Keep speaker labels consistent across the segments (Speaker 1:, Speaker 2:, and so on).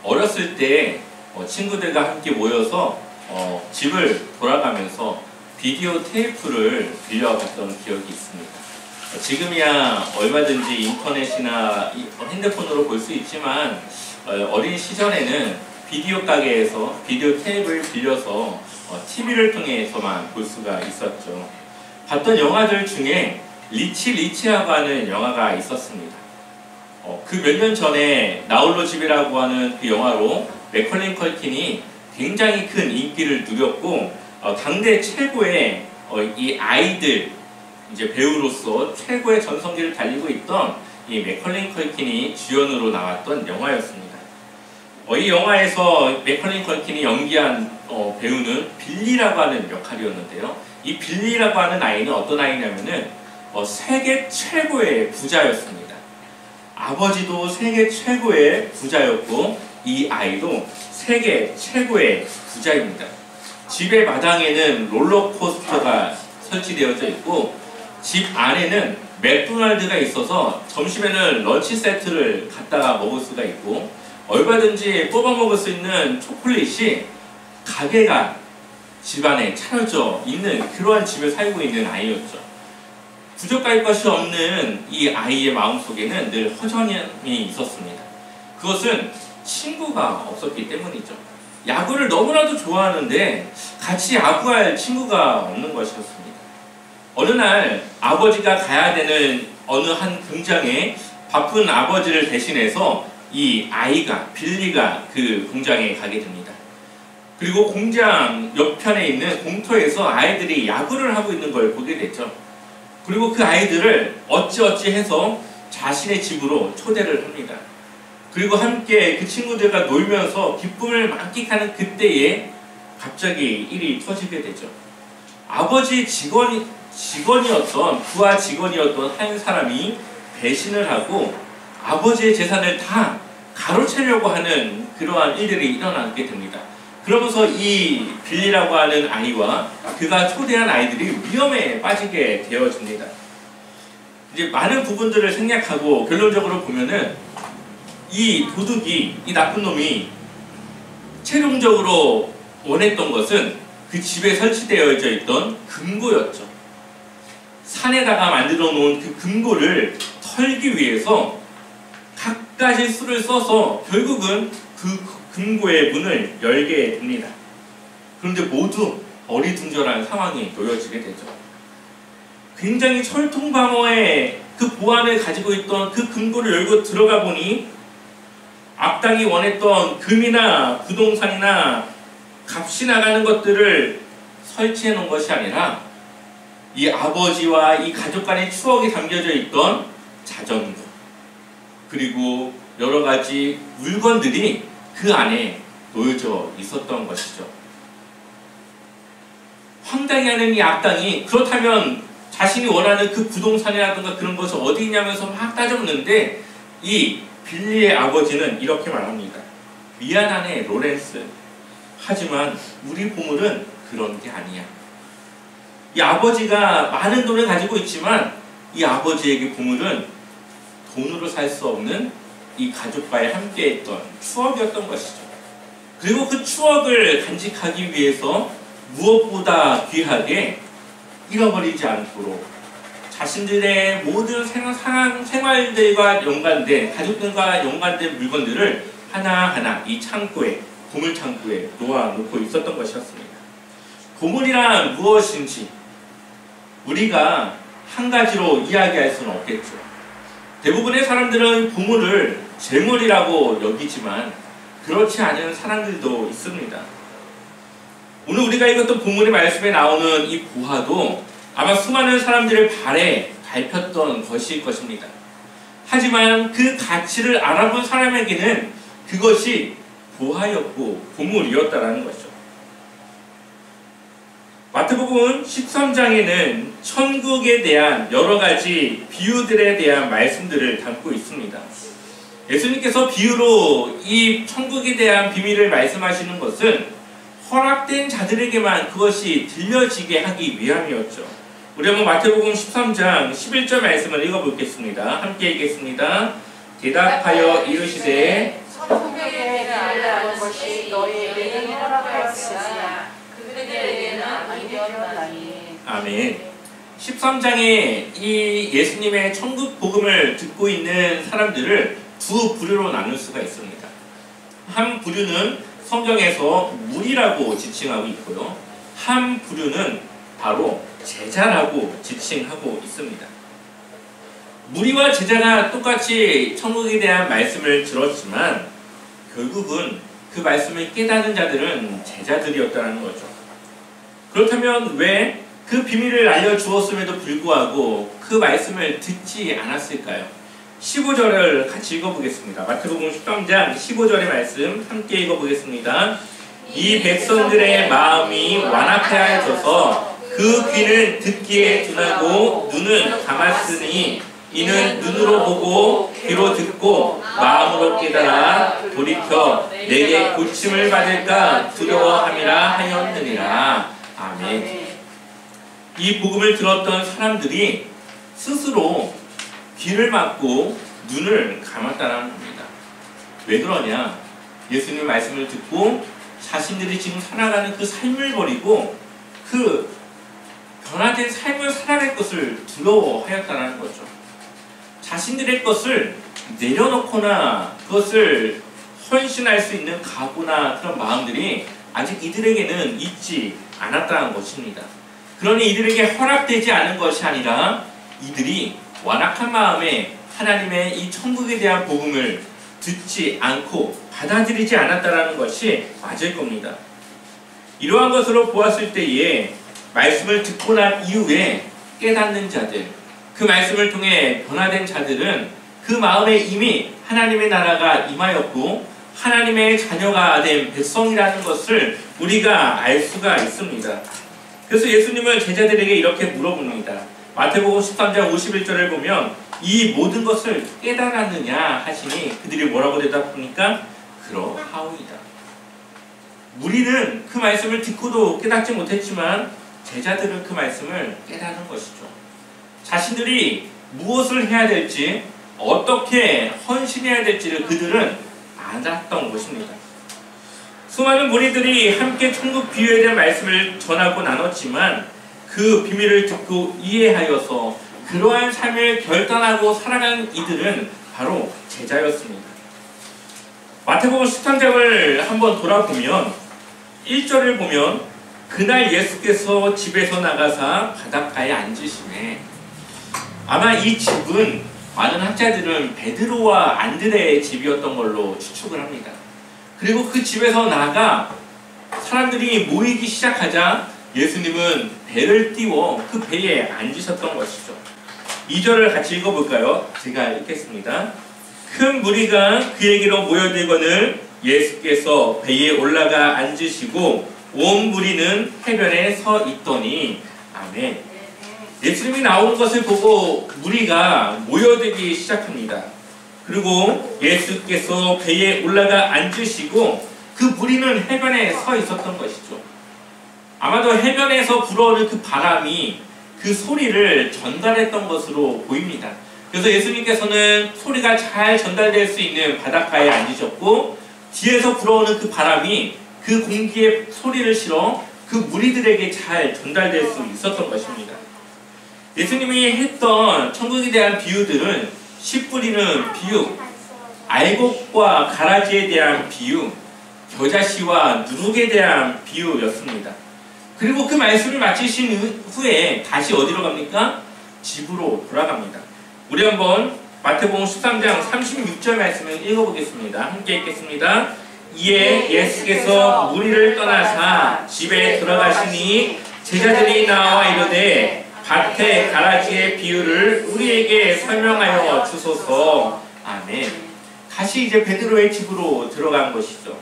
Speaker 1: 어렸을 때 친구들과 함께 모여서 집을 돌아가면서 비디오 테이프를 빌려갔던 기억이 있습니다. 지금이야 얼마든지 인터넷이나 핸드폰으로 볼 수 있지만 어린 시절에는 비디오 가게에서 비디오 테이프를 빌려서 TV를 통해서만 볼 수가 있었죠. 봤던 영화들 중에 리치라고 하는 영화가 있었습니다. 그 몇 년 전에 나홀로 집이라고 하는 그 영화로 맥컬리 컬킨이 굉장히 큰 인기를 누렸고 당대 최고의 이 아이들 이제 배우로서 최고의 전성기를 달리고 있던 이 맥컬리 컬킨이 주연으로 나왔던 영화였습니다. 이 영화에서 맥컬리 컬킨이 연기한 배우는 빌리라고 하는 역할이었는데요. 이 빌리라고 하는 아이는 어떤 아이냐면은 세계 최고의 부자였습니다. 아버지도 세계 최고의 부자였고 이 아이도 세계 최고의 부자입니다. 집의 마당에는 롤러코스터가 설치되어져 있고 집 안에는 맥도날드가 있어서 점심에는 런치 세트를 갖다가 먹을 수가 있고 얼마든지 뽑아 먹을 수 있는 초콜릿이 가게가 집안에 차려져 있는 그러한 집에 살고 있는 아이였죠. 부족할 것이 없는 이 아이의 마음속에는 늘 허전함이 있었습니다. 그것은 친구가 없었기 때문이죠. 야구를 너무나도 좋아하는데 같이 야구할 친구가 없는 것이었습니다. 어느 날 아버지가 가야 되는 어느 한 공장에 바쁜 아버지를 대신해서 이 아이가 빌리가 그 공장에 가게 됩니다. 그리고 공장 옆편에 있는 공터에서 아이들이 야구를 하고 있는 걸 보게 됐죠. 그리고 그 아이들을 어찌어찌 해서 자신의 집으로 초대를 합니다. 그리고 함께 그 친구들과 놀면서 기쁨을 만끽하는 그때에 갑자기 일이 터지게 되죠. 아버지 직원이었던 부하 직원이었던 한 사람이 배신을 하고 아버지의 재산을 다 가로채려고 하는 그러한 일들이 일어나게 됩니다. 그러면서 이 빌리라고 하는 아이와 그가 초대한 아이들이 위험에 빠지게 되어집니다. 이제 많은 부분들을 생략하고 결론적으로 보면은 이 도둑이, 이 나쁜 놈이 최종적으로 원했던 것은 그 집에 설치되어져 있던 금고였죠. 산에다가 만들어 놓은 그 금고를 털기 위해서 갖가지 수를 써서 결국은 그 금고의 문을 열게 됩니다. 그런데 모두 어리둥절한 상황이 놓여지게 되죠. 굉장히 철통방어의 그 보안을 가지고 있던 그 금고를 열고 들어가 보니 악당이 원했던 금이나 부동산이나 값이 나가는 것들을 설치해 놓은 것이 아니라 이 아버지와 이 가족 간의 추억이 담겨져 있던 자전거 그리고 여러 가지 물건들이 그 안에 놓여져 있었던 것이죠. 황당해하는 이 악당이 그렇다면 자신이 원하는 그 부동산이라든가 그런 것이 어디 있냐면서 막 따져보는데 이 빌리의 아버지는 이렇게 말합니다. 미안하네 로렌스. 하지만 우리 보물은 그런 게 아니야. 이 아버지가 많은 돈을 가지고 있지만 이 아버지에게 보물은 돈으로 살 수 없는 이 가족과의 함께했던 추억이었던 것이죠. 그리고 그 추억을 간직하기 위해서 무엇보다 귀하게 잃어버리지 않도록 자신들의 모든 생활들과 연관된 가족들과 연관된 물건들을 하나하나 이 창고에 보물 창고에 놓아놓고 있었던 것이었습니다. 보물이란 무엇인지 우리가 한 가지로 이야기할 수는 없겠죠. 대부분의 사람들은 보물을 재물이라고 여기지만 그렇지 않은 사람들도 있습니다. 오늘 우리가 읽었던 본문의 말씀에 나오는 이 보화도 아마 수많은 사람들의 발에 밟혔던 것일 것입니다. 하지만 그 가치를 알아본 사람에게는 그것이 보화였고 보물이었다라는 것이죠. 마태복음 13장에는 천국에 대한 여러 가지 비유들에 대한 말씀들을 담고 있습니다. 예수님께서 비유로 이 천국에 대한 비밀을 말씀하시는 것은 허락된 자들에게만 그것이 들려지게 하기 위함이었죠. 우리 한번 마태복음 13장 11절 말씀을 읽어보겠습니다. 함께 읽겠습니다. 대답하여 이르시되
Speaker 2: 성경에 비밀이라는 것이 너희에게는 허락하였으나 그들에게는 아니었나니.
Speaker 1: 아멘. 13장에 이 예수님의 천국 복음을 듣고 있는 사람들을 두 부류로 나눌 수가 있습니다. 한 부류는 성경에서 무리라고 지칭하고 있고요. 한 부류는 바로 제자라고 지칭하고 있습니다. 무리와 제자가 똑같이 천국에 대한 말씀을 들었지만 결국은 그 말씀을 깨닫는 자들은 제자들이었다는 거죠. 그렇다면 왜 그 비밀을 알려주었음에도 불구하고 그 말씀을 듣지 않았을까요? 15절을 같이 읽어보겠습니다. 마태복음 13장 15절의 말씀 함께 읽어보겠습니다. 이 백성들의 마음이 완악하여져서 그 귀는 듣기에 둔하고 눈은 감았으니 이는 눈으로 보고 귀로 듣고 마음으로 깨달아 돌이켜 내게 고침을 받을까 두려워함이라 하였느니라. 아멘. 이 복음을 들었던 사람들이 스스로 귀를 막고 눈을 감았다는 겁니다. 왜 그러냐? 예수님 말씀을 듣고 자신들이 지금 살아가는 그 삶을 버리고 그 변화된 삶을 살아갈 것을 두려워하였다는 거죠. 자신들의 것을 내려놓거나 그것을 헌신할 수 있는 각오나 그런 마음들이 아직 이들에게는 있지 않았다는 것입니다. 그러니 이들에게 허락되지 않은 것이 아니라 이들이 완악한 마음에 하나님의 이 천국에 대한 복음을 듣지 않고 받아들이지 않았다는 것이 맞을 겁니다. 이러한 것으로 보았을 때에 말씀을 듣고 난 이후에 깨닫는 자들, 그 말씀을 통해 변화된 자들은 그 마음에 이미 하나님의 나라가 임하였고 하나님의 자녀가 된 백성이라는 것을 우리가 알 수가 있습니다. 그래서 예수님은 제자들에게 이렇게 물어봅니다. 마태복음 13장 51절을 보면 이 모든 것을 깨달았느냐 하시니 그들이 뭐라고 대답합니까? 그러하오이다. 무리는 그 말씀을 듣고도 깨닫지 못했지만 제자들은 그 말씀을 깨달은 것이죠. 자신들이 무엇을 해야 될지 어떻게 헌신해야 될지를 그들은 알았던 것입니다. 수많은 무리들이 함께 천국 비유에 대한 말씀을 전하고 나눴지만 그 비밀을 듣고 이해하여서 그러한 삶을 결단하고 살아가는 이들은 바로 제자였습니다. 마태복음 13장을 한번 돌아보면 1절을 보면 그날 예수께서 집에서 나가사 바닷가에 앉으시매. 아마 이 집은 많은 학자들은 베드로와 안드레의 집이었던 걸로 추측을 합니다. 그리고 그 집에서 나가 사람들이 모이기 시작하자 예수님은 배를 띄워 그 배에 앉으셨던 것이죠. 2절을 같이 읽어볼까요? 제가 읽겠습니다. 큰 무리가 그에게로 모여들거늘 예수께서 배에 올라가 앉으시고 온 무리는 해변에 서 있더니. 아멘. 예수님이 나오는 것을 보고 무리가 모여들기 시작합니다. 그리고 예수께서 배에 올라가 앉으시고 그 무리는 해변에 서 있었던 것이죠. 아마도 해변에서 불어오는 그 바람이 그 소리를 전달했던 것으로 보입니다. 그래서 예수님께서는 소리가 잘 전달될 수 있는 바닷가에 앉으셨고 뒤에서 불어오는 그 바람이 그 공기에 소리를 실어 그 무리들에게 잘 전달될 수 있었던 것입니다. 예수님이 했던 천국에 대한 비유들은 씨 뿌리는 비유, 알곡과 가라지에 대한 비유, 겨자씨와 누룩에 대한 비유였습니다. 그리고 그 말씀을 마치신 후에 다시 어디로 갑니까? 집으로 돌아갑니다. 우리 한번 마태복음 13장 36절 말씀을 읽어보겠습니다. 함께 읽겠습니다. 이에 예수께서 무리를 떠나사 집에 들어가시니 제자들이 나와 이르되 밭의 가라지의 비유를 우리에게 설명하여 주소서. 아멘. 다시 이제 베드로의 집으로 들어간 것이죠.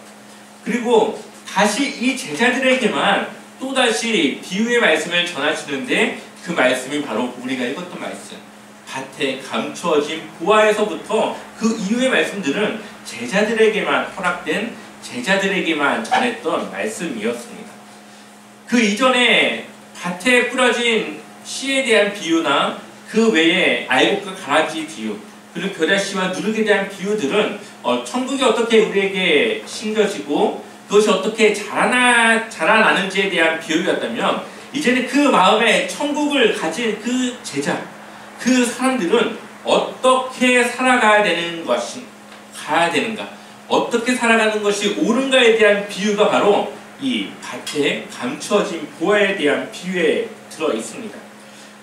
Speaker 1: 그리고 다시 이 제자들에게만 또다시 비유의 말씀을 전하시는데 그 말씀이 바로 우리가 읽었던 말씀, 밭에 감추어진 보화에서부터 그 이후의 말씀들은 제자들에게만 허락된, 제자들에게만 전했던 말씀이었습니다. 그 이전에 밭에 뿌려진 씨에 대한 비유나 그 외에 알곡과 가라지 비유, 그리고 겨자씨와 누룩에 대한 비유들은 천국이 어떻게 우리에게 심겨지고 그것이 어떻게 자라나는지에 대한 비유였다면, 이제는 그 마음에 천국을 가진 그 제자, 그 사람들은 어떻게 살아가야 가야 되는가, 어떻게 살아가는 것이 옳은가에 대한 비유가 바로 이 밭에 감추어진 보화에 대한 비유에 들어 있습니다.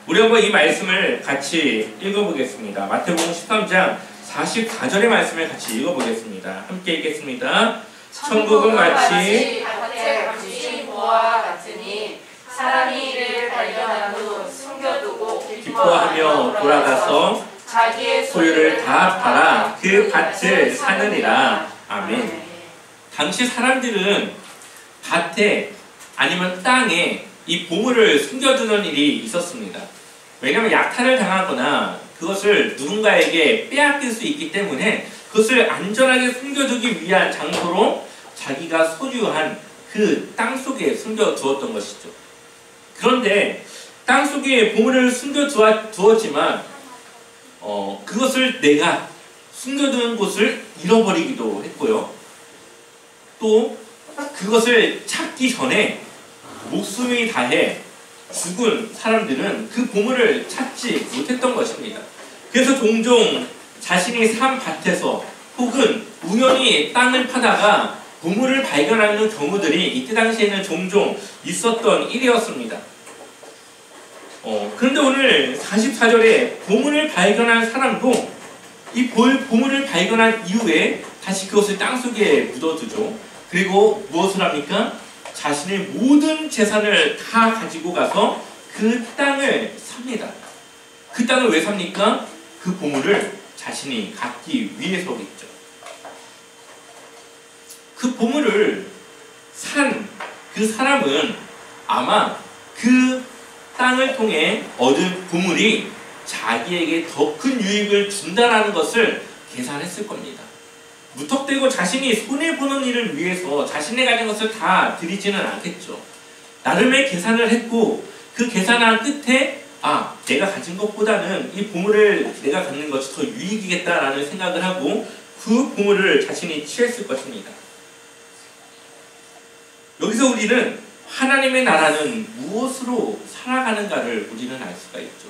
Speaker 1: 우리 한번 이 말씀을 같이 읽어보겠습니다. 마태복음 13장 44절의 말씀을 같이 읽어보겠습니다. 함께 읽겠습니다. 천국은 마치
Speaker 2: 밭에 감추신 보화와 같으니 사람이 이를 발견한 후 숨겨두고
Speaker 1: 기뻐하며 돌아가서
Speaker 2: 자기의
Speaker 1: 소유를 다 팔아 그 밭을 사느니라. 아멘. 당시 사람들은 밭에 아니면 땅에 이 보물을 숨겨두는 일이 있었습니다. 왜냐하면 약탈을 당하거나 그것을 누군가에게 빼앗길 수 있기 때문에 그것을 안전하게 숨겨두기 위한 장소로 자기가 소유한 그 땅 속에 숨겨두었던 것이죠. 그런데 땅 속에 보물을 숨겨두었지만 그것을 내가 숨겨두는 곳을 잃어버리기도 했고요. 또 그것을 찾기 전에 목숨이 다해 죽은 사람들은 그 보물을 찾지 못했던 것입니다. 그래서 종종 자신이 산 밭에서 혹은 우연히 땅을 파다가 보물을 발견하는 경우들이 이때 당시에는 종종 있었던 일이었습니다. 그런데 오늘 44절에 보물을 발견한 사람도 이 보물을 발견한 이후에 다시 그것을 땅속에 묻어두죠. 그리고 무엇을 합니까? 자신의 모든 재산을 다 가지고 가서 그 땅을 삽니다. 그 땅을 왜 삽니까? 그 보물을 자신이 갖기 위해서겠죠. 그 보물을 산 그 사람은 아마 그 땅을 통해 얻은 보물이 자기에게 더 큰 유익을 준다는 것을 계산했을 겁니다. 무턱대고 자신이 손해보는 일을 위해서 자신이 가진 것을 다 드리지는 않겠죠. 나름의 계산을 했고 그 계산한 끝에 내가 가진 것보다는 이 보물을 내가 갖는 것이 더 유익이겠다라는 생각을 하고 그 보물을 자신이 취했을 것입니다. 여기서 우리는 하나님의 나라는 무엇으로 살아가는가를 우리는 알 수가 있죠.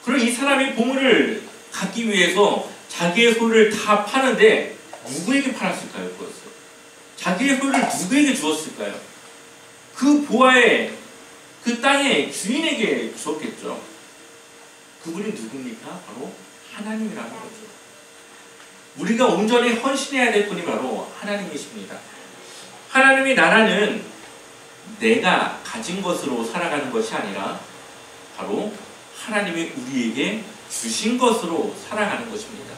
Speaker 1: 그럼 이 사람이 보물을 갖기 위해서 자기의 소유를 다 파는데 누구에게 팔았을까요? 그것을 자기의 소유를 누구에게 주었을까요? 그 보화의 그 땅의 주인에게 주었겠죠. 그분이 누굽니까? 바로 하나님이라는 거죠. 우리가 온전히 헌신해야 될 분이 바로 하나님이십니다. 하나님의 나라는 내가 가진 것으로 살아가는 것이 아니라 바로 하나님이 우리에게 주신 것으로 살아가는 것입니다.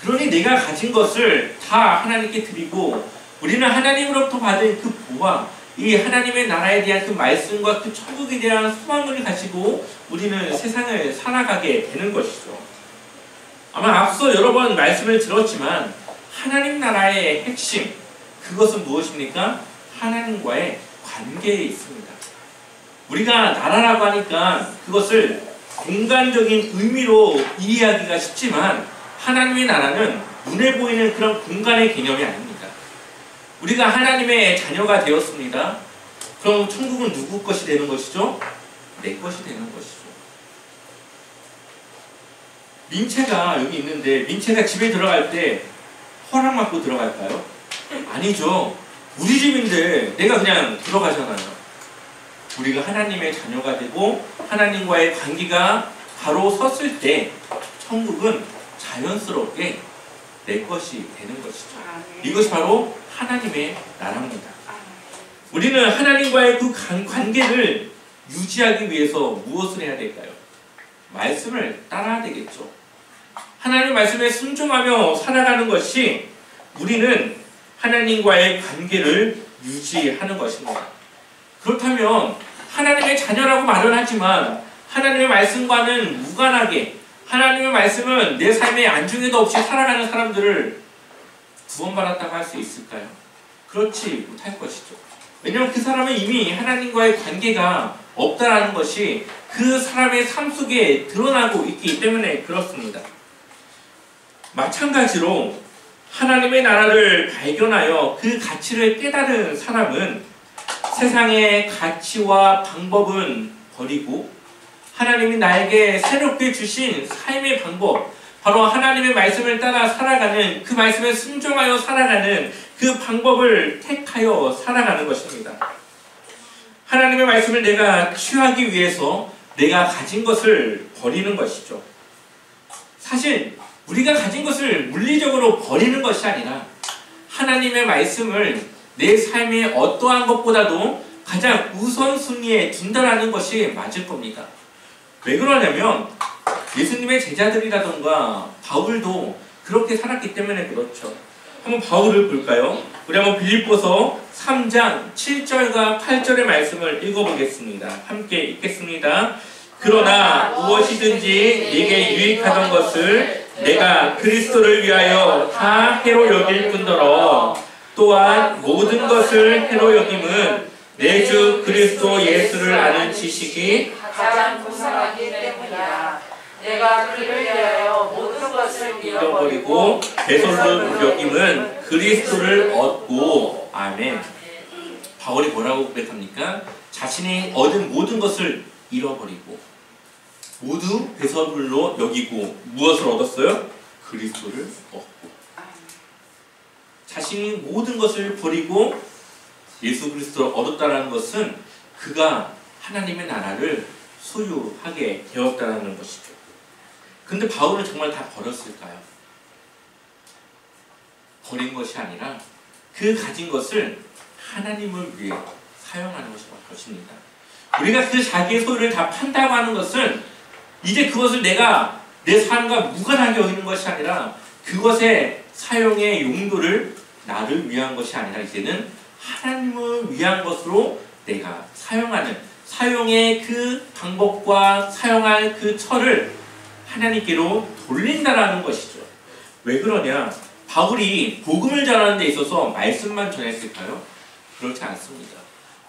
Speaker 1: 그러니 내가 가진 것을 다 하나님께 드리고 우리는 하나님으로부터 받은 그 보화, 이 하나님의 나라에 대한 그 말씀과 그 천국에 대한 소망을 가지고 우리는 세상을 살아가게 되는 것이죠. 아마 앞서 여러 번 말씀을 들었지만 하나님 나라의 핵심, 그것은 무엇입니까? 하나님과의 관계에 있습니다. 우리가 나라라고 하니까 그것을 공간적인 의미로 이해하기가 쉽지만 하나님의 나라는 눈에 보이는 그런 공간의 개념이 아닙니다. 우리가 하나님의 자녀가 되었습니다. 그럼 천국은 누구 것이 되는 것이죠? 내 것이 되는 것이죠. 민채가 여기 있는데 민채가 집에 들어갈 때 허락받고 들어갈까요? 아니죠. 우리 집인데 내가 그냥 들어가잖아요. 우리가 하나님의 자녀가 되고 하나님과의 관계가 바로 섰을 때 천국은 자연스럽게 내 것이 되는 것이죠. 이것이 바로 하나님의 나라입니다. 우리는 하나님과의 그 관계를 유지하기 위해서 무엇을 해야 될까요? 말씀을 따라야 되겠죠. 하나님 말씀에 순종하며 살아가는 것이 우리는 하나님과의 관계를 유지하는 것입니다. 그렇다면 하나님의 자녀라고 말은 하지만 하나님의 말씀과는 무관하게 하나님의 말씀은 내 삶에 안중에도 없이 살아가는 사람들을 구원받았다고 할 수 있을까요? 그렇지 못할 것이죠. 왜냐하면 그 사람은 이미 하나님과의 관계가 없다라는 것이 그 사람의 삶 속에 드러나고 있기 때문에 그렇습니다. 마찬가지로 하나님의 나라를 발견하여 그 가치를 깨달은 사람은 세상의 가치와 방법은 버리고 하나님이 나에게 새롭게 주신 삶의 방법, 바로 하나님의 말씀을 따라 살아가는, 그 말씀에 순종하여 살아가는 그 방법을 택하여 살아가는 것입니다. 하나님의 말씀을 내가 취하기 위해서 내가 가진 것을 버리는 것이죠. 사실 우리가 가진 것을 물리적으로 버리는 것이 아니라 하나님의 말씀을 내 삶의 어떠한 것보다도 가장 우선순위에 둔다라는 것이 맞을 겁니다. 왜 그러냐면 예수님의 제자들이라던가 바울도 그렇게 살았기 때문에 그렇죠. 한번 바울을 볼까요? 우리 한번 빌립보서 3장 7절과 8절의 말씀을 읽어보겠습니다. 함께 읽겠습니다. 그러나 무엇이든지 네게 유익하던 것을 내가 그리스도를 위하여 다 해로 여길 뿐더러 또한 모든 것을 해로 여김은 내 주 그리스도 예수를 아는 지식이
Speaker 2: 가장 풍성하기 때문이야. 내가 그를 위하여 모든 것을
Speaker 1: 잃어버리고 배설로 여김은 그리스도를 얻고. 아멘. 바울이 뭐라고 고백합니까? 자신이 얻은 모든 것을 잃어버리고 모두 배설물로 여기고 무엇을 얻었어요? 그리스도를 얻고. 자신이 모든 것을 버리고 예수 그리스도를 얻었다는 것은 그가 하나님의 나라를 소유하게 되었다는 것이죠. 근데 바울은 정말 다 버렸을까요? 버린 것이 아니라 그 가진 것을 하나님을 위해 사용하는 것입니다. 우리가 그 자기의 소유를 다 판다고 하는 것은 이제 그것을 내가 내 삶과 무관하게 여기는 것이 아니라 그것의 사용의 용도를 나를 위한 것이 아니라 이제는 하나님을 위한 것으로 내가 사용의 그 방법과 사용할 그 철을 하나님께로 돌린다라는 것이죠. 왜 그러냐? 바울이 복음을 전하는 데 있어서 말씀만 전했을까요? 그렇지 않습니다.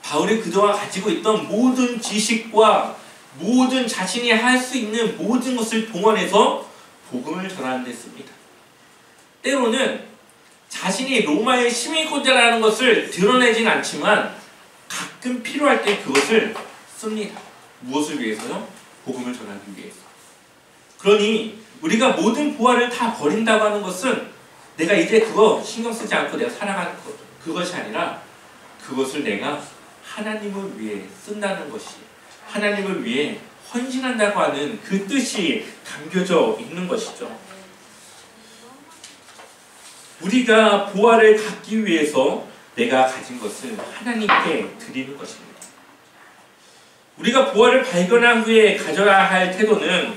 Speaker 1: 바울이 그동안 가지고 있던 모든 지식과 모든 자신이 할 수 있는 모든 것을 동원해서 복음을 전하는 데 씁니다. 때로는 자신이 로마의 시민권자라는 것을 드러내진 않지만 가끔 필요할 때 그것을 씁니다. 무엇을 위해서요? 복음을 전하기 위해서. 그러니 우리가 모든 보화를 다 버린다고 하는 것은 내가 이제 그거 신경 쓰지 않고 내가 살아가는 것, 그것이 아니라 그것을 내가 하나님을 위해 쓴다는 것이, 하나님을 위해 헌신한다고 하는 그 뜻이 담겨져 있는 것이죠. 우리가 보화를 갖기 위해서 내가 가진 것을 하나님께 드리는 것입니다. 우리가 보화를 발견한 후에 가져야 할 태도는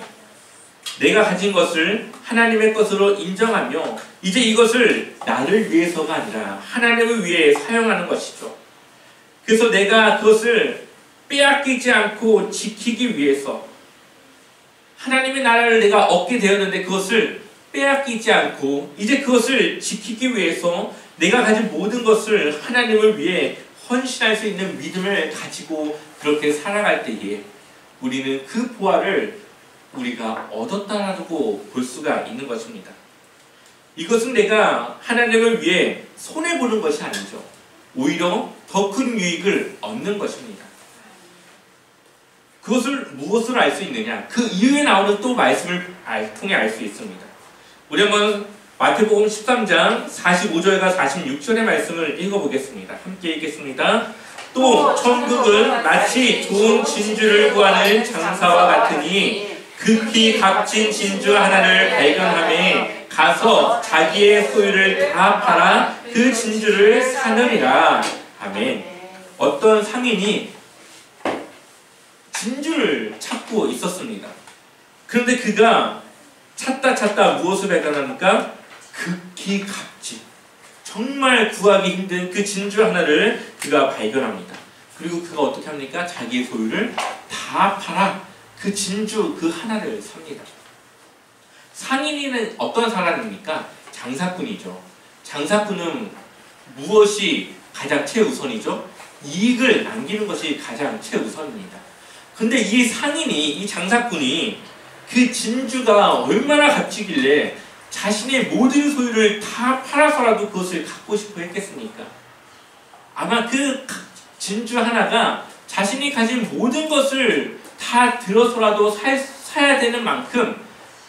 Speaker 1: 내가 가진 것을 하나님의 것으로 인정하며 이제 이것을 나를 위해서가 아니라 하나님을 위해 사용하는 것이죠. 그래서 내가 그것을 빼앗기지 않고 지키기 위해서 하나님의 나라를 내가 얻게 되었는데 그것을 빼앗기지 않고 이제 그것을 지키기 위해서 내가 가진 모든 것을 하나님을 위해 헌신할 수 있는 믿음을 가지고 그렇게 살아갈 때에 우리는 그 보화를 우리가 얻었다라고 볼 수가 있는 것입니다. 이것은 내가 하나님을 위해 손해보는 것이 아니죠. 오히려 더 큰 유익을 얻는 것입니다. 그것을 무엇으로 알 수 있느냐? 그 이후에 나오는 또 말씀을 통해 알 수 있습니다. 우리 한번 마태복음 13장 45절과 46절의 말씀을 읽어보겠습니다. 함께 읽겠습니다. 또 천국은 마치 좋은 진주를 구하는 장사와 같으니 급히 값진 진주 하나를 발견하매 가서 자기의 소유를 다 팔아 그 진주를 사느니라. 아멘. 어떤 상인이 진주를 찾고 있었습니다. 그런데 그가 찾다 무엇을 발견합니까? 극히 값진, 정말 구하기 힘든 그 진주 하나를 그가 발견합니다. 그리고 그가 어떻게 합니까? 자기의 소유를 다 팔아 그 진주 그 하나를 삽니다. 상인은 어떤 사람입니까? 장사꾼이죠. 장사꾼은 무엇이 가장 최우선이죠? 이익을 남기는 것이 가장 최우선입니다. 근데 이 상인이, 이 장사꾼이 그 진주가 얼마나 값지길래 자신의 모든 소유를 다 팔아서라도 그것을 갖고 싶어 했겠습니까? 아마 그 진주 하나가 자신이 가진 모든 것을 다 들어서라도 사야 되는 만큼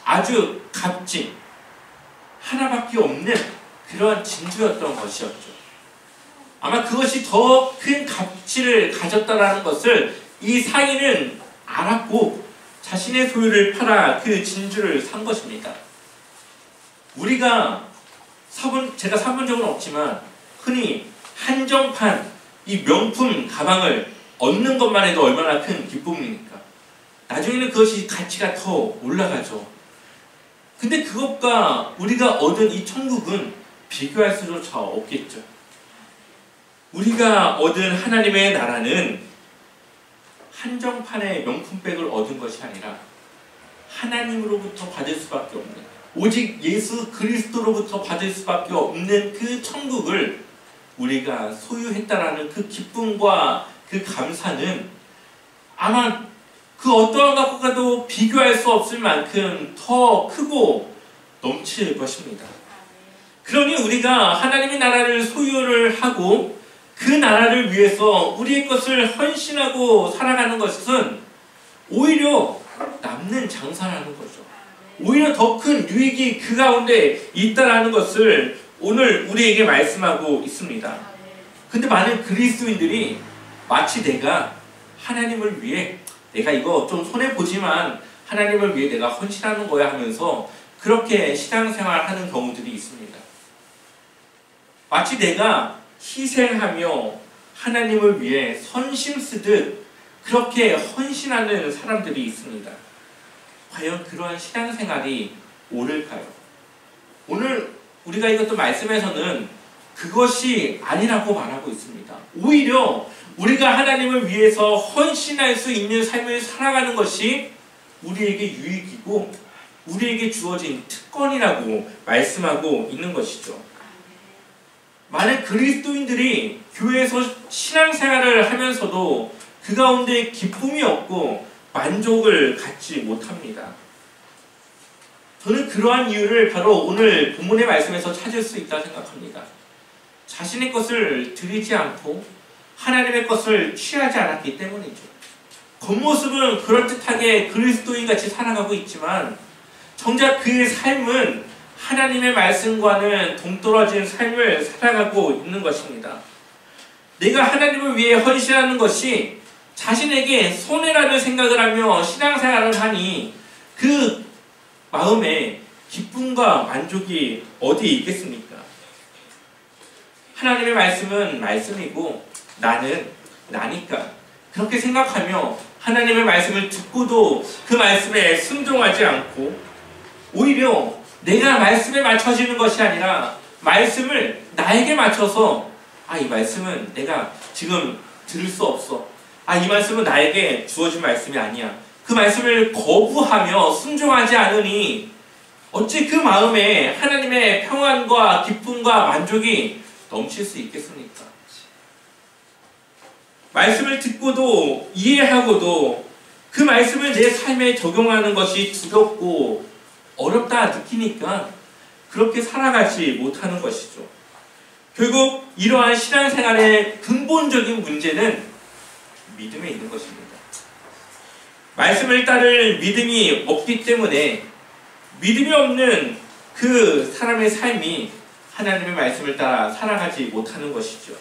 Speaker 1: 아주 값진 하나밖에 없는 그런 진주였던 것이었죠. 아마 그것이 더 큰 가치를 가졌다라는 것을 이 상인은 알았고 자신의 소유를 팔아 그 진주를 산 것입니다. 우리가 제가 사본 적은 없지만 흔히 한정판 이 명품 가방을 얻는 것만 해도 얼마나 큰 기쁨입니까? 나중에는 그것이 가치가 더 올라가죠. 근데 그것과 우리가 얻은 이 천국은 비교할 수조차 없겠죠. 우리가 얻은 하나님의 나라는 한정판의 명품백을 얻은 것이 아니라 하나님으로부터 받을 수밖에 없는, 오직 예수 그리스도로부터 받을 수밖에 없는 그 천국을 우리가 소유했다라는 그 기쁨과 그 감사는 아마 그 어떠한 것과도 비교할 수 없을 만큼 더 크고 넘칠 것입니다. 그러니 우리가 하나님의 나라를 소유를 하고 그 나라를 위해서 우리의 것을 헌신하고 살아가는 것은 오히려 남는 장사라는 거죠. 오히려 더 큰 유익이 그 가운데 있다라는 것을 오늘 우리에게 말씀하고 있습니다. 근데 많은 그리스도인들이 마치 내가 하나님을 위해 내가 이거 좀 손해보지만 하나님을 위해 내가 헌신하는 거야 하면서 그렇게 신앙생활하는 경우들이 있습니다. 마치 내가 희생하며 하나님을 위해 선심 쓰듯 그렇게 헌신하는 사람들이 있습니다. 과연 그러한 신앙생활이 옳을까요? 오늘 우리가 이것도 말씀에서는 그것이 아니라고 말하고 있습니다. 오히려 우리가 하나님을 위해서 헌신할 수 있는 삶을 살아가는 것이 우리에게 유익이고 우리에게 주어진 특권이라고 말씀하고 있는 것이죠. 많은 그리스도인들이 교회에서 신앙생활을 하면서도 그 가운데 기쁨이 없고 만족을 갖지 못합니다. 저는 그러한 이유를 바로 오늘 본문의 말씀에서 찾을 수 있다 생각합니다. 자신의 것을 드리지 않고 하나님의 것을 취하지 않았기 때문이죠. 겉모습은 그럴듯하게 그리스도인같이 살아가고 있지만 정작 그의 삶은 하나님의 말씀과는 동떨어진 삶을 살아가고 있는 것입니다. 내가 하나님을 위해 헌신하는 것이 자신에게 손해라는 생각을 하며 신앙생활을 하니 그 마음에 기쁨과 만족이 어디에 있겠습니까? 하나님의 말씀은 말씀이고 나는 나니까 그렇게 생각하며 하나님의 말씀을 듣고도 그 말씀에 순종하지 않고 오히려 내가 말씀에 맞춰지는 것이 아니라 말씀을 나에게 맞춰서 이 말씀은 내가 지금 들을 수 없어. 이 말씀은 나에게 주어진 말씀이 아니야. 그 말씀을 거부하며 순종하지 않으니 어찌 그 마음에 하나님의 평안과 기쁨과 만족이 넘칠 수 있겠습니까? 말씀을 듣고도 이해하고도 그 말씀을 내 삶에 적용하는 것이 두렵고 어렵다 느끼니까 그렇게 살아가지 못하는 것이죠. 결국 이러한 신앙생활의 근본적인 문제는 믿음에 있는 것입니다. 말씀을 따를 믿음이 없기 때문에 믿음이 없는 그 사람의 삶이 하나님의 말씀을 따라 살아가지 못하는 것이죠.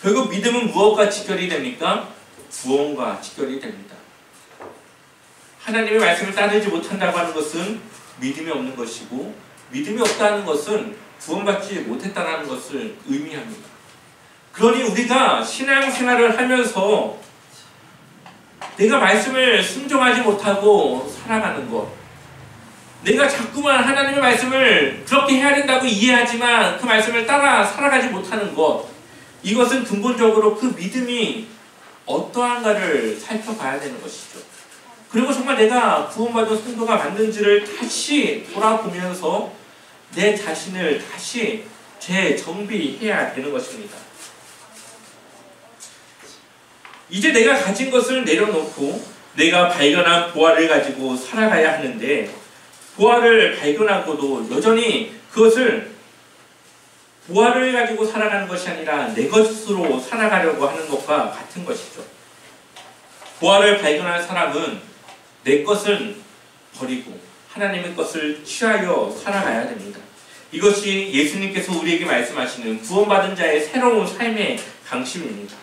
Speaker 1: 결국 믿음은 무엇과 직결이 됩니까? 구원과 직결이 됩니다. 하나님의 말씀을 따르지 못한다고 하는 것은 믿음이 없는 것이고 믿음이 없다는 것은 구원받지 못했다는 것을 의미합니다. 그러니 우리가 신앙생활을 하면서 내가 말씀을 순종하지 못하고 살아가는 것, 내가 자꾸만 하나님의 말씀을 그렇게 해야 된다고 이해하지만 그 말씀을 따라 살아가지 못하는 것, 이것은 근본적으로 그 믿음이 어떠한가를 살펴봐야 되는 것이죠. 그리고 정말 내가 구원받은 성도가 맞는지를 다시 돌아보면서 내 자신을 다시 재정비해야 되는 것입니다. 이제 내가 가진 것을 내려놓고 내가 발견한 보화를 가지고 살아가야 하는데 부활을 발견하고도 여전히 그것을 부활을 가지고 살아가는 것이 아니라 내 것으로 살아가려고 하는 것과 같은 것이죠. 부활을 발견한 사람은 내 것을 버리고 하나님의 것을 취하여 살아가야 됩니다. 이것이 예수님께서 우리에게 말씀하시는 구원받은 자의 새로운 삶의 방식입니다.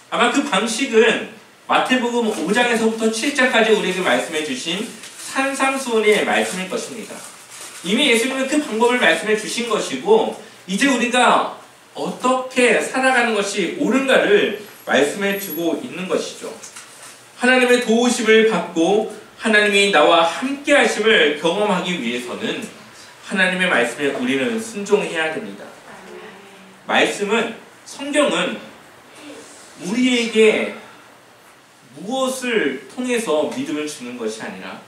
Speaker 1: 아마 그 방식은 마태복음 5장에서부터 7장까지 우리에게 말씀해 주신 산상수훈의 말씀일 것입니다. 이미 예수님은 그 방법을 말씀해 주신 것이고 이제 우리가 어떻게 살아가는 것이 옳은가를 말씀해 주고 있는 것이죠. 하나님의 도우심을 받고 하나님이 나와 함께 하심을 경험하기 위해서는 하나님의 말씀에 우리는 순종해야 됩니다. 말씀은, 성경은 우리에게 무엇을 통해서 믿음을 주는 것이 아니라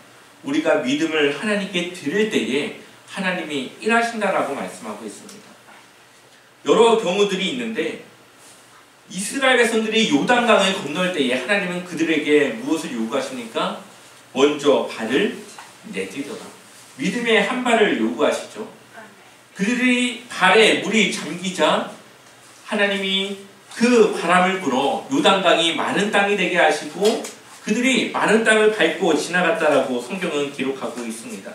Speaker 1: 우리가 믿음을 하나님께 드릴 때에 하나님이 일하신다라고 말씀하고 있습니다. 여러 경우들이 있는데 이스라엘 백성들이 요단강을 건널 때에 하나님은 그들에게 무엇을 요구하십니까? 먼저 발을 내디뎌라. 믿음의 한 발을 요구하시죠. 그들이 발에 물이 잠기자 하나님이 그 바람을 불어 요단강이 마른 땅이 되게 하시고 그들이 마른 땅을 밟고 지나갔다라고 성경은 기록하고 있습니다.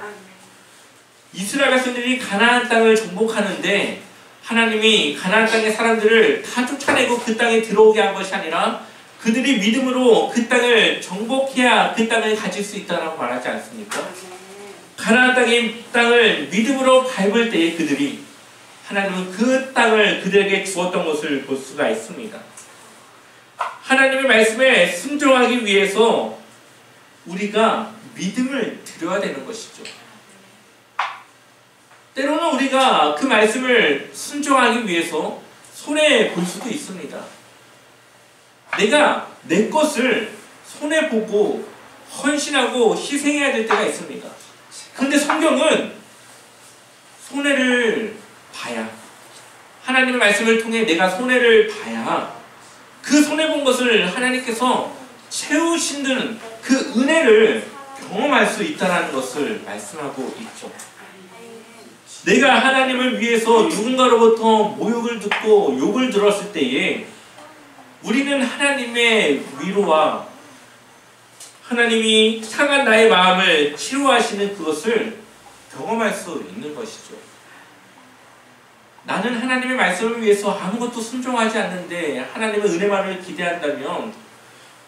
Speaker 1: 이스라엘 백성들이 가나안 땅을 정복하는데 하나님이 가나안 땅의 사람들을 다 쫓아내고 그 땅에 들어오게 한 것이 아니라 그들이 믿음으로 그 땅을 정복해야 그 땅을 가질 수 있다라고 말하지 않습니까? 가나안 땅을 믿음으로 밟을 때에 그들이 하나님은 그 땅을 그들에게 주었던 것을 볼 수가 있습니다. 하나님의 말씀에 순종하기 위해서 우리가 믿음을 드려야 되는 것이죠. 때로는 우리가 그 말씀을 순종하기 위해서 손해볼 수도 있습니다. 내가 내 것을 손해보고 헌신하고 희생해야 될 때가 있습니다. 그런데 성경은 손해를 봐야, 하나님의 말씀을 통해 내가 손해를 봐야 그 손해본 것을 하나님께서 채우시는 그 은혜를 경험할 수 있다는 것을 말씀하고 있죠. 내가 하나님을 위해서 누군가로부터 모욕을 듣고 욕을 들었을 때에 우리는 하나님의 위로와 하나님이 상한 나의 마음을 치료하시는 그것을 경험할 수 있는 것이죠. 나는 하나님의 말씀을 위해서 아무것도 순종하지 않는데 하나님의 은혜만을 기대한다면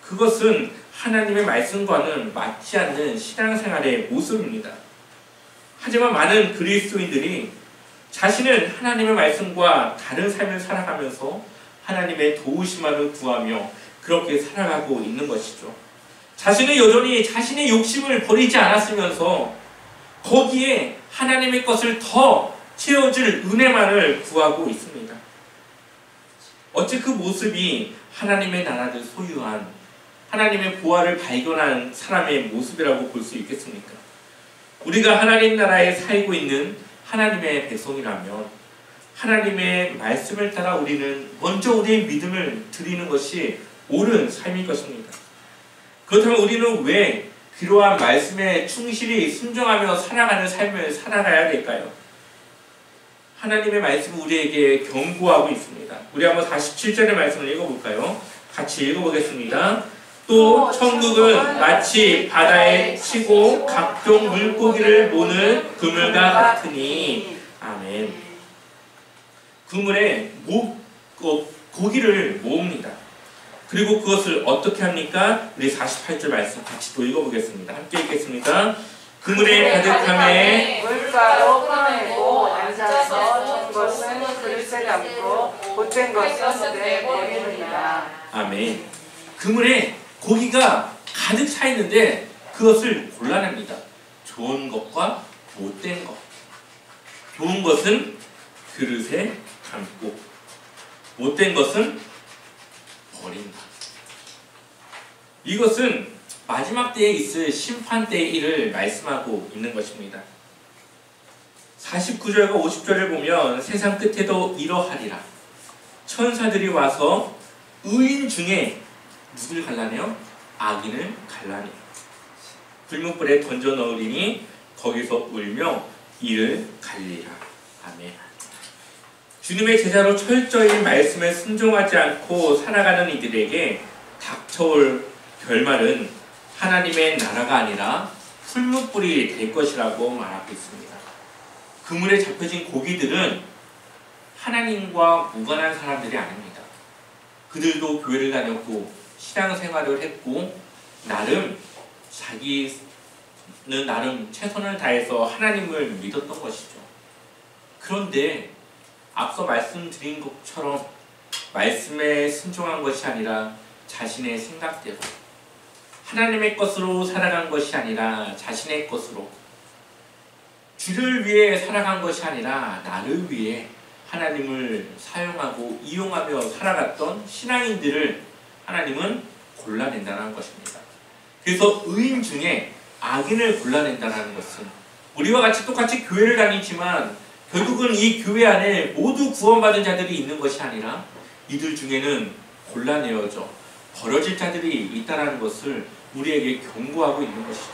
Speaker 1: 그것은 하나님의 말씀과는 맞지 않는 신앙생활의 모습입니다. 하지만 많은 그리스도인들이 자신은 하나님의 말씀과 다른 삶을 살아가면서 하나님의 도우심만을 구하며 그렇게 살아가고 있는 것이죠. 자신은 여전히 자신의 욕심을 버리지 않았으면서 거기에 하나님의 것을 더 채워줄 은혜만을 구하고 있습니다. 어찌 그 모습이 하나님의 나라를 소유한 하나님의 부활을 발견한 사람의 모습이라고 볼 수 있겠습니까? 우리가 하나님 나라에 살고 있는 하나님의 백성이라면 하나님의 말씀을 따라 우리는 먼저 우리의 믿음을 드리는 것이 옳은 삶일 것입니다. 그렇다면 우리는 왜 그러한 말씀에 충실히 순종하며 살아가는 삶을 살아가야 될까요? 하나님의 말씀은 우리에게 경고하고 있습니다. 우리 한번 47절의 말씀을 읽어볼까요? 같이 읽어보겠습니다. 또 천국은 마치 바다에 치고 각종 물고기를 모는 그물과 같으니. 아멘. 그물에 고기를 모읍니다. 그리고 그것을 어떻게 합니까? 우리 48절 말씀 같이 또 읽어보겠습니다. 함께 읽겠습니다. 그물에 가득함에
Speaker 2: 물가로 꺼내고 앉아서 좋은 것은 그릇에 담고 못된 것은 내버리느니라.
Speaker 1: 아멘. 그물에 고기가 가득 차 있는데 그것을 골라냅니다. 좋은 것과 못된 것. 좋은 것은 그릇에 담고 못된 것은 버린다. 이것은 마지막 때에 있을 심판 때의 일을 말씀하고 있는 것입니다. 49절과 50절을 보면 세상 끝에도 이러하리라. 천사들이 와서 의인 중에 누굴 갈라내요? 악인을 갈라내요. 불문불에 던져 넣으리니 거기서 울며 이를 갈리라. 아멘. 주님의 제자로 철저히 말씀에 순종하지 않고 살아가는 이들에게 닥쳐올 결말은 하나님의 나라가 아니라 풀무불이 될 것이라고 말하고 있습니다. 그물에 잡혀진 고기들은 하나님과 무관한 사람들이 아닙니다. 그들도 교회를 다녔고 신앙생활을 했고 자기는 나름 최선을 다해서 하나님을 믿었던 것이죠. 그런데 앞서 말씀드린 것처럼 말씀에 순종한 것이 아니라 자신의 생각대로, 하나님의 것으로 살아간 것이 아니라 자신의 것으로, 주를 위해 살아간 것이 아니라 나를 위해 하나님을 사용하고 이용하며 살아갔던 신앙인들을 하나님은 골라낸다는 것입니다. 그래서 의인 중에 악인을 골라낸다는 것은 우리와 같이 똑같이 교회를 다니지만 결국은 이 교회 안에 모두 구원받은 자들이 있는 것이 아니라 이들 중에는 골라내어져 버려질 자들이 있다는 것을 우리에게 경고하고 있는 것이죠.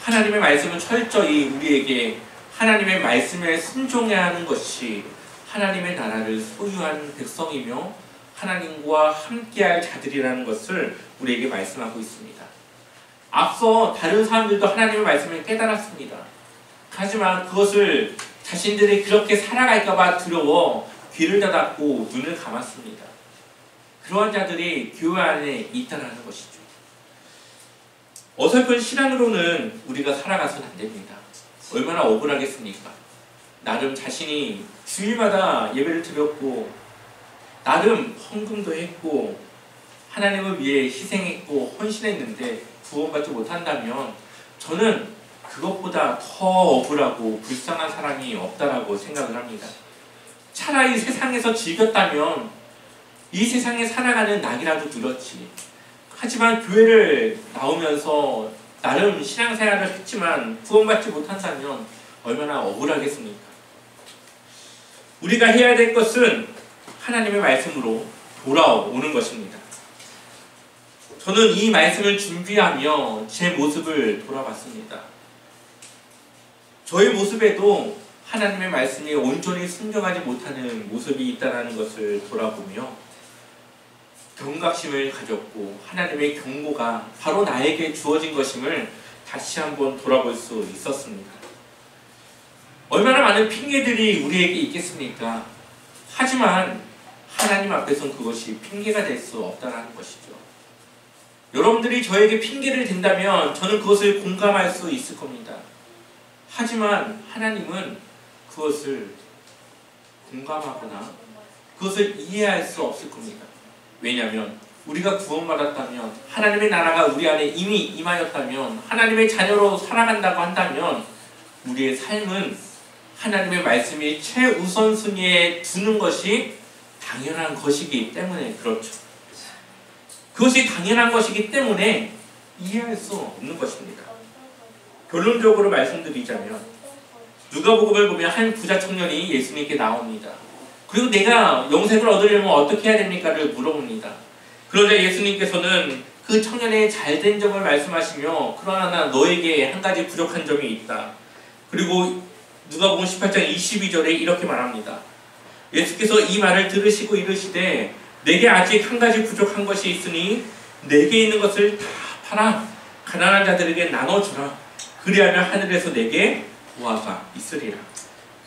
Speaker 1: 하나님의 말씀은 철저히 우리에게 하나님의 말씀에 순종해야 하는 것이 하나님의 나라를 소유한 백성이며 하나님과 함께할 자들이라는 것을 우리에게 말씀하고 있습니다. 앞서 다른 사람들도 하나님의 말씀을 깨달았습니다. 하지만 그것을 자신들이 그렇게 살아갈까봐 두려워 귀를 닫았고 눈을 감았습니다. 그러한 자들이 교회 안에 있다는 것이죠. 어설픈 신앙으로는 우리가 살아가서는 안 됩니다. 얼마나 억울하겠습니까? 나름 자신이 주일마다 예배를 드렸고 나름 헌금도 했고 하나님을 위해 희생했고 헌신했는데 구원받지 못한다면 저는 그것보다 더 억울하고 불쌍한 사람이 없다라고 생각을 합니다. 차라리 세상에서 즐겼다면 이 세상에 살아가는 낙이라도 들었지. 하지만 교회를 나오면서 나름 신앙생활을 했지만 구원받지 못한다면 얼마나 억울하겠습니까? 우리가 해야 될 것은 하나님의 말씀으로 돌아오는 것입니다. 저는 이 말씀을 준비하며 제 모습을 돌아봤습니다. 저의 모습에도 하나님의 말씀에 온전히 순종하지 못하는 모습이 있다는 것을 돌아보며 경각심을 가졌고 하나님의 경고가 바로 나에게 주어진 것임을 다시 한번 돌아볼 수 있었습니다. 얼마나 많은 핑계들이 우리에게 있겠습니까? 하지만 하나님 앞에서는 그것이 핑계가 될 수 없다는 것이죠. 여러분들이 저에게 핑계를 댄다면 저는 그것을 공감할 수 있을 겁니다. 하지만 하나님은 그것을 공감하거나 그것을 이해할 수 없을 겁니다. 왜냐하면 우리가 구원받았다면 하나님의 나라가 우리 안에 이미 임하였다면 하나님의 자녀로 살아간다고 한다면 우리의 삶은 하나님의 말씀이 최우선순위에 두는 것이 당연한 것이기 때문에 그렇죠. 그것이 당연한 것이기 때문에 이해할 수 없는 것입니다. 결론적으로 말씀드리자면 누가복음을 보면 한 부자 청년이 예수님께 나옵니다. 그리고 내가 영생을 얻으려면 어떻게 해야 됩니까를 물어봅니다. 그러자 예수님께서는 그 청년의 잘된 점을 말씀하시며 그러나 너에게 한 가지 부족한 점이 있다. 그리고 누가복음 18장 22절에 이렇게 말합니다. 예수께서 이 말을 들으시고 이르시되 내게 아직 한 가지 부족한 것이 있으니 내게 있는 것을 다 팔아 가난한 자들에게 나눠주라. 그리하면 하늘에서 내게 보화가 있으리라.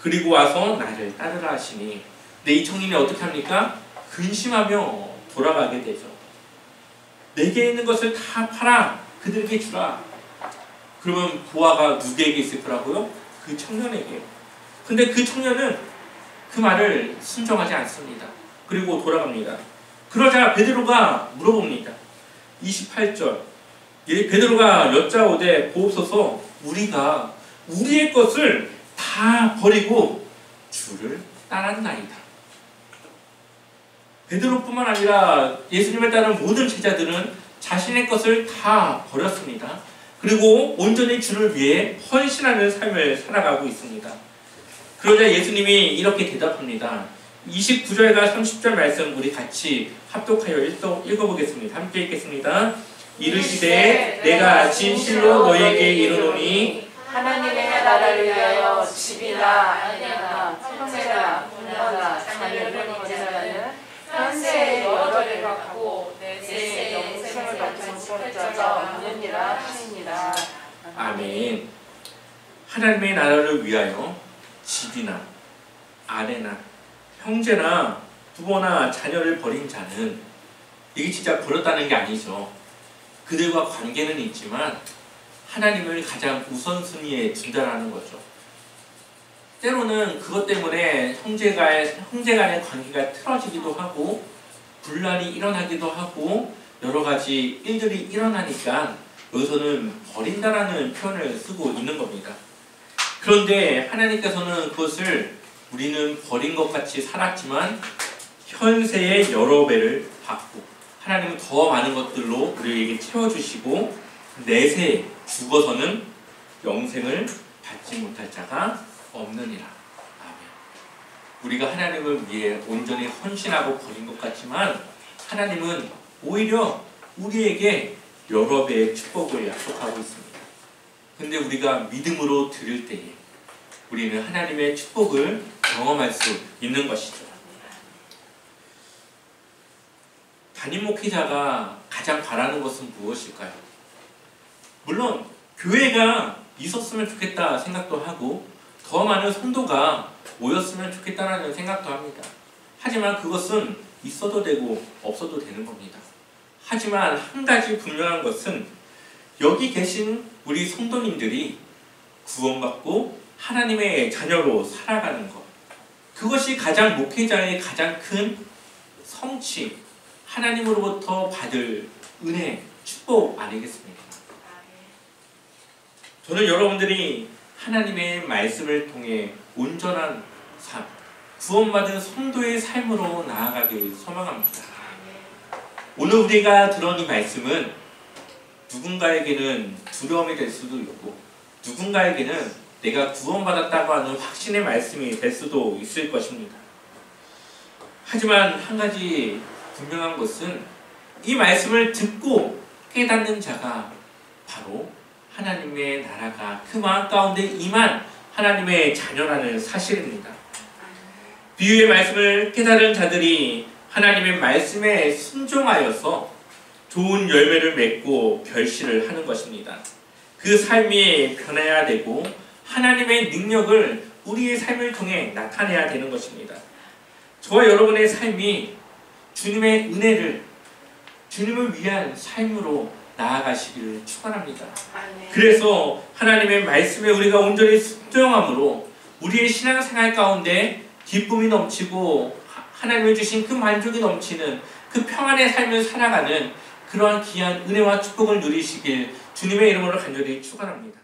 Speaker 1: 그리고 와서 나를 따르라 하시니 이 청년이 어떻게 합니까? 근심하며 돌아가게 되죠. 내게 있는 것을 다 팔아 그들에게 주라. 그러면 보화가 누구에게 있을 거라고요? 그 청년에게. 근데 그 청년은 그 말을 순종하지 않습니다. 그리고 돌아갑니다. 그러자 베드로가 물어봅니다. 28절 베드로가 여짜오되 보옵소서 우리가 우리의 것을 다 버리고 주를 따랐나이다. 베드로뿐만 아니라 예수님을 따른 모든 제자들은 자신의 것을 다 버렸습니다. 그리고 온전히 주를 위해 헌신하는 삶을 살아가고 있습니다. 그러자 예수님이 이렇게 대답합니다. 29절과 30절 말씀 우리 같이 합독하여 읽어보겠습니다. 함께 읽겠습니다. 이르시되 내가 진실로 너희에게 이르노니
Speaker 2: 하나님의 나라를 위하여 집이나 아내나 형제나 부모나 자녀를 버리자는 현세의 여러를 갖고 내 영생을 받지 못할 자가 없느니라 하시니라.
Speaker 1: 아멘. 하나님의 나라를 위하여 집이나 아내나 형제나 부모나 자녀를 버린 자는, 이게 진짜 버렸다는 게 아니죠. 그들과 관계는 있지만 하나님을 가장 우선순위에 둔다라는 거죠. 때로는 그것 때문에 형제 간의 관계가 틀어지기도 하고 분란이 일어나기도 하고 여러 가지 일들이 일어나니까 여기서는 버린다라는 표현을 쓰고 있는 겁니다. 그런데 하나님께서는 그것을 우리는 버린 것 같이 살았지만 현세의 여러 배를 받고 하나님은 더 많은 것들로 우리에게 채워주시고 내세 죽어서는 영생을 받지 못할 자가 없느니라. 아멘. 우리가 하나님을 위해 온전히 헌신하고 버린 것 같지만 하나님은 오히려 우리에게 여러 배의 축복을 약속하고 있습니다. 근데 우리가 믿음으로 드릴 때에 우리는 하나님의 축복을 경험할 수 있는 것이죠. 담임 목회자가 가장 바라는 것은 무엇일까요? 물론 교회가 있었으면 좋겠다 생각도 하고 더 많은 성도가 모였으면 좋겠다라는 생각도 합니다. 하지만 그것은 있어도 되고 없어도 되는 겁니다. 하지만 한 가지 분명한 것은 여기 계신 우리 성도님들이 구원받고 하나님의 자녀로 살아가는 것, 그것이 가장 목회자의 가장 큰 성취, 하나님으로부터 받을 은혜, 축복 아니겠습니까? 저는 여러분들이 하나님의 말씀을 통해 온전한 삶, 구원받은 성도의 삶으로 나아가길 소망합니다. 오늘 우리가 들은 이 말씀은 누군가에게는 두려움이 될 수도 있고 누군가에게는 내가 구원받았다고 하는 확신의 말씀이 될 수도 있을 것입니다. 하지만 한 가지 분명한 것은 이 말씀을 듣고 깨닫는 자가 바로 하나님의 나라가 그 마음 가운데 임한 하나님의 자녀라는 사실입니다. 비유의 말씀을 깨달은 자들이 하나님의 말씀에 순종하여서 좋은 열매를 맺고 결실을 하는 것입니다. 그 삶이 변해야 되고 하나님의 능력을 우리의 삶을 통해 나타내야 되는 것입니다. 저와 여러분의 삶이 주님의 은혜를, 주님을 위한 삶으로 나아가시기를 축원합니다. 그래서 하나님의 말씀에 우리가 온전히 순종함으로 우리의 신앙생활 가운데 기쁨이 넘치고 하나님을 주신 그 만족이 넘치는 그 평안의 삶을 살아가는 그러한 귀한 은혜와 축복을 누리시길 주님의 이름으로 간절히 축원합니다.